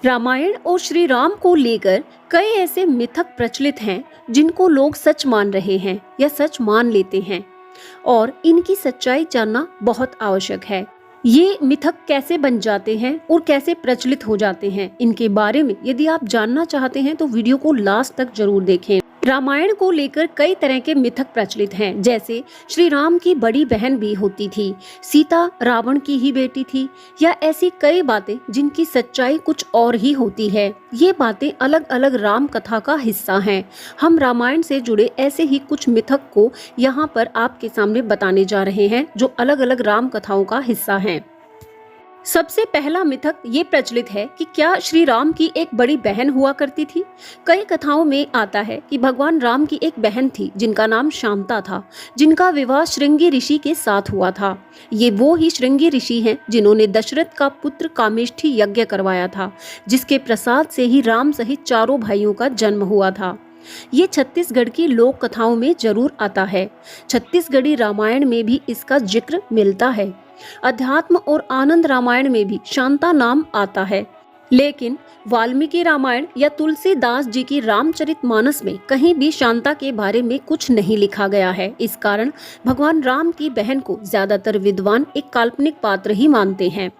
रामायण और श्री राम को लेकर कई ऐसे मिथक प्रचलित हैं जिनको लोग सच मान रहे हैं या सच मान लेते हैं और इनकी सच्चाई जानना बहुत आवश्यक है। ये मिथक कैसे बन जाते हैं और कैसे प्रचलित हो जाते हैं, इनके बारे में यदि आप जानना चाहते हैं तो वीडियो को लास्ट तक जरूर देखें। रामायण को लेकर कई तरह के मिथक प्रचलित हैं, जैसे श्री राम की बड़ी बहन भी होती थी, सीता रावण की ही बेटी थी, या ऐसी कई बातें जिनकी सच्चाई कुछ और ही होती है। ये बातें अलग अलग राम कथा का हिस्सा हैं। हम रामायण से जुड़े ऐसे ही कुछ मिथक को यहाँ पर आपके सामने बताने जा रहे हैं जो अलग अलग राम कथाओं का हिस्सा हैं। सबसे पहला मिथक ये प्रचलित है कि क्या श्री राम की एक बड़ी बहन हुआ करती थी। कई कथाओं में आता है कि भगवान राम की एक बहन थी जिनका नाम शांता था, जिनका विवाह श्रृंगी ऋषि के साथ हुआ था। ये वो ही श्रृंगी ऋषि हैं जिन्होंने दशरथ का पुत्र कामेष्ठी यज्ञ करवाया था, जिसके प्रसाद से ही राम सहित चारों भाइयों का जन्म हुआ था। ये छत्तीसगढ़ की लोक कथाओं में जरूर आता है। छत्तीसगढ़ी रामायण में भी इसका जिक्र मिलता है। अध्यात्म और आनंद रामायण में भी शांता नाम आता है, लेकिन वाल्मीकि रामायण या तुलसीदास जी की रामचरितमानस में कहीं भी शांता के बारे में कुछ नहीं लिखा गया है। इस कारण भगवान राम की बहन को ज्यादातर विद्वान एक काल्पनिक पात्र ही मानते हैं।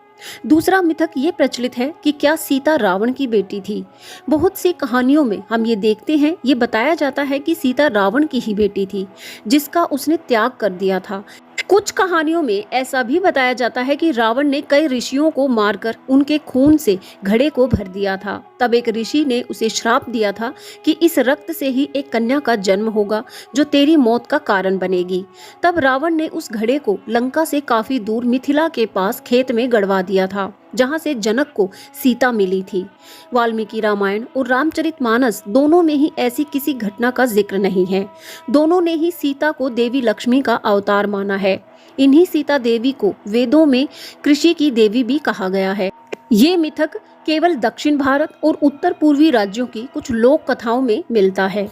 दूसरा मिथक ये प्रचलित है कि क्या सीता रावण की बेटी थी। बहुत सी कहानियों में हम ये देखते हैं, ये बताया जाता है कि सीता रावण की ही बेटी थी जिसका उसने त्याग कर दिया था। कुछ कहानियों में ऐसा भी बताया जाता है कि रावण ने कई ऋषियों को मारकर उनके खून से घड़े को भर दिया था। तब एक ऋषि ने उसे श्राप दिया था कि इस रक्त से ही एक कन्या का जन्म होगा जो तेरी मौत का कारण बनेगी। तब रावण ने उस घड़े को लंका से काफी दूर मिथिला के पास खेत में गड़वा दिया था, जहां से जनक को सीता मिली थी। वाल्मीकि रामायण और रामचरितमानस दोनों में ही ऐसी किसी घटना का जिक्र नहीं है। दोनों ने ही सीता को देवी लक्ष्मी का अवतार माना है। इन्हीं सीता देवी को वेदों में कृषि की देवी भी कहा गया है। ये मिथक केवल दक्षिण भारत और उत्तर पूर्वी राज्यों की कुछ लोक कथाओं में मिलता है।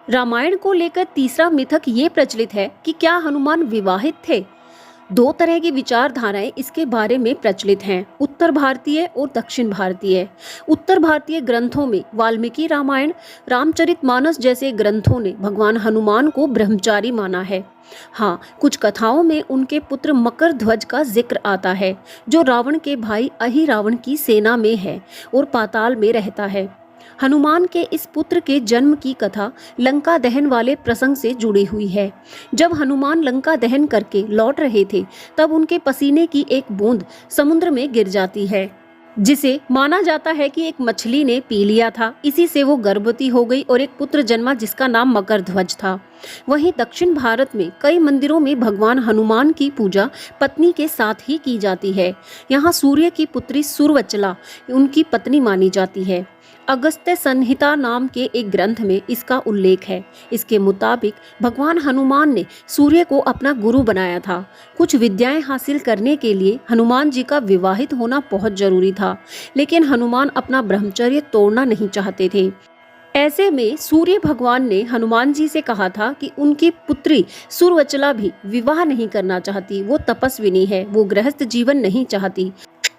रामायण को लेकर तीसरा मिथक ये प्रचलित है कि क्या हनुमान विवाहित थे। दो तरह की विचारधाराएं इसके बारे में प्रचलित हैं, उत्तर भारतीय और दक्षिण भारतीय। उत्तर भारतीय ग्रंथों में वाल्मीकि रामायण, रामचरितमानस जैसे ग्रंथों ने भगवान हनुमान को ब्रह्मचारी माना है। हाँ, कुछ कथाओं में उनके पुत्र मकर ध्वज का जिक्र आता है, जो रावण के भाई अहिरावण की सेना में है और पाताल में रहता है। हनुमान के इस पुत्र के जन्म की कथा लंका दहन वाले प्रसंग से जुड़ी हुई है। जब हनुमान लंका दहन करके लौट रहे थे, तब उनके पसीने की एक बूंद समुद्र में गिर जाती है, जिसे माना जाता है कि एक मछली ने पी लिया था। इसी से वो गर्भवती हो गई और एक पुत्र जन्मा जिसका नाम मकर ध्वज था। वहीं दक्षिण भारत में कई मंदिरों में भगवान हनुमान की पूजा पत्नी के साथ ही की जाती है। यहाँ सूर्य की पुत्री सुरवचला उनकी पत्नी मानी जाती है। अगस्त्य संहिता नाम के एक ग्रंथ में इसका उल्लेख है। इसके मुताबिक भगवान हनुमान ने सूर्य को अपना गुरु बनाया था। कुछ विद्याएं हासिल करने के लिए हनुमान जी का विवाहित होना बहुत जरूरी था, लेकिन हनुमान अपना ब्रह्मचर्य तोड़ना नहीं चाहते थे। ऐसे में सूर्य भगवान ने हनुमान जी से कहा था कि उनकी पुत्री सुरवचला भी विवाह नहीं करना चाहती। वो तपस्विनी है, वो गृहस्थ जीवन नहीं चाहती।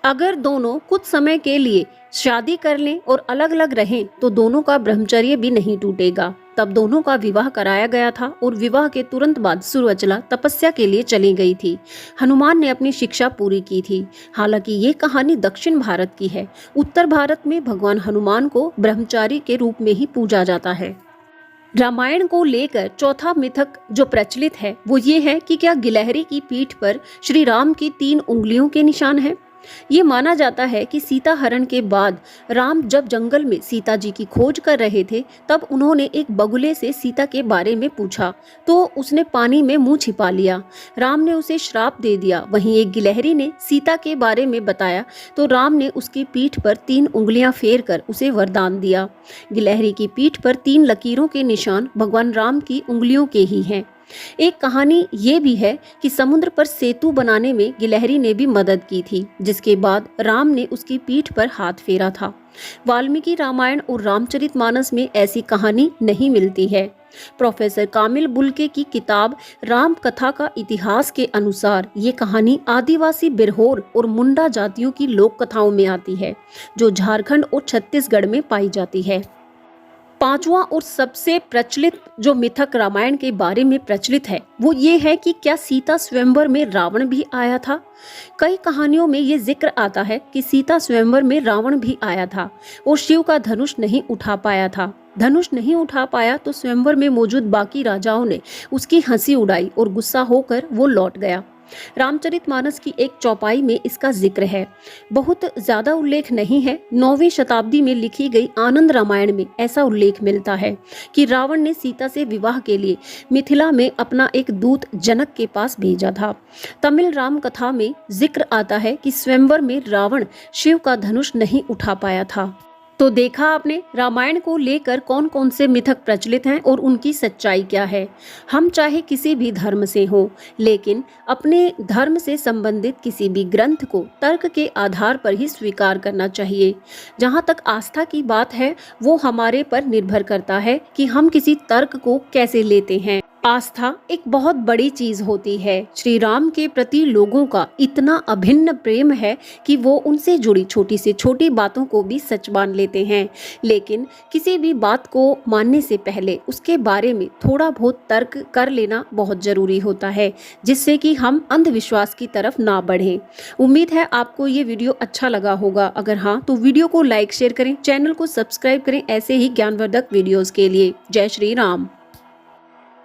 अगर दोनों कुछ समय के लिए शादी कर लें और अलग अलग रहें तो दोनों का ब्रह्मचर्य भी नहीं टूटेगा। तब दोनों का विवाह कराया गया था और विवाह के तुरंत बाद सुरवचला तपस्या के लिए चली गई थी। हनुमान ने अपनी शिक्षा पूरी की थी। हालांकि ये कहानी दक्षिण भारत की है। उत्तर भारत में भगवान हनुमान को ब्रह्मचारी के रूप में ही पूजा जाता है। रामायण को लेकर चौथा मिथक जो प्रचलित है वो ये है कि क्या गिलहरी की पीठ पर श्री राम की 3 उंगलियों के निशान हैं। ये माना जाता है कि सीता हरण के बाद राम जब जंगल में सीता जी की खोज कर रहे थे, तब उन्होंने एक बगुले से सीता के बारे में पूछा तो उसने पानी में मुंह छिपा लिया। राम ने उसे श्राप दे दिया। वहीं एक गिलहरी ने सीता के बारे में बताया तो राम ने उसकी पीठ पर 3 उंगलियां फेर कर उसे वरदान दिया। गिलहरी की पीठ पर 3 लकीरों के निशान भगवान राम की उंगलियों के ही हैं। एक कहानी ये भी है कि समुद्र पर सेतु बनाने में गिलहरी ने भी मदद की थी, जिसके बाद राम ने उसकी पीठ पर हाथ फेरा था। वाल्मीकि रामायण और रामचरितमानस में ऐसी कहानी नहीं मिलती है। प्रोफेसर कामिल बुल्के की किताब राम कथा का इतिहास के अनुसार ये कहानी आदिवासी बिरहोर और मुंडा जातियों की लोक कथाओं में आती है, जो झारखंड और छत्तीसगढ़ में पाई जाती है। पांचवा और सबसे प्रचलित जो मिथक रामायण के बारे में प्रचलित है वो ये है कि क्या सीता स्वयंवर में रावण भी आया था। कई कहानियों में ये जिक्र आता है कि सीता स्वयंवर में रावण भी आया था और शिव का धनुष नहीं उठा पाया था। धनुष नहीं उठा पाया तो स्वयंवर में मौजूद बाकी राजाओं ने उसकी हंसी उड़ाई और गुस्सा होकर वो लौट गया। रामचरितमानस की एक चौपाई में इसका जिक्र है। बहुत ज्यादा उल्लेख नहीं है। 9वीं शताब्दी में लिखी गई आनंद रामायण में ऐसा उल्लेख मिलता है कि रावण ने सीता से विवाह के लिए मिथिला में अपना एक दूत जनक के पास भेजा था। तमिल राम कथा में जिक्र आता है कि स्वयंवर में रावण शिव का धनुष नहीं उठा पाया था। तो देखा आपने रामायण को लेकर कौन कौन से मिथक प्रचलित हैं और उनकी सच्चाई क्या है। हम चाहे किसी भी धर्म से हो, लेकिन अपने धर्म से संबंधित किसी भी ग्रंथ को तर्क के आधार पर ही स्वीकार करना चाहिए। जहाँ तक आस्था की बात है वो हमारे पर निर्भर करता है कि हम किसी तर्क को कैसे लेते हैं। आस्था एक बहुत बड़ी चीज होती है। श्री राम के प्रति लोगों का इतना अभिन्न प्रेम है कि वो उनसे जुड़ी छोटी से छोटी बातों को भी सच मान लेते हैं। लेकिन किसी भी बात को मानने से पहले उसके बारे में थोड़ा बहुत तर्क कर लेना बहुत जरूरी होता है, जिससे कि हम अंधविश्वास की तरफ ना बढ़ें। उम्मीद है आपको ये वीडियो अच्छा लगा होगा। अगर हाँ तो वीडियो को लाइक शेयर करें, चैनल को सब्सक्राइब करें ऐसे ही ज्ञानवर्धक वीडियोस के लिए। जय श्री राम।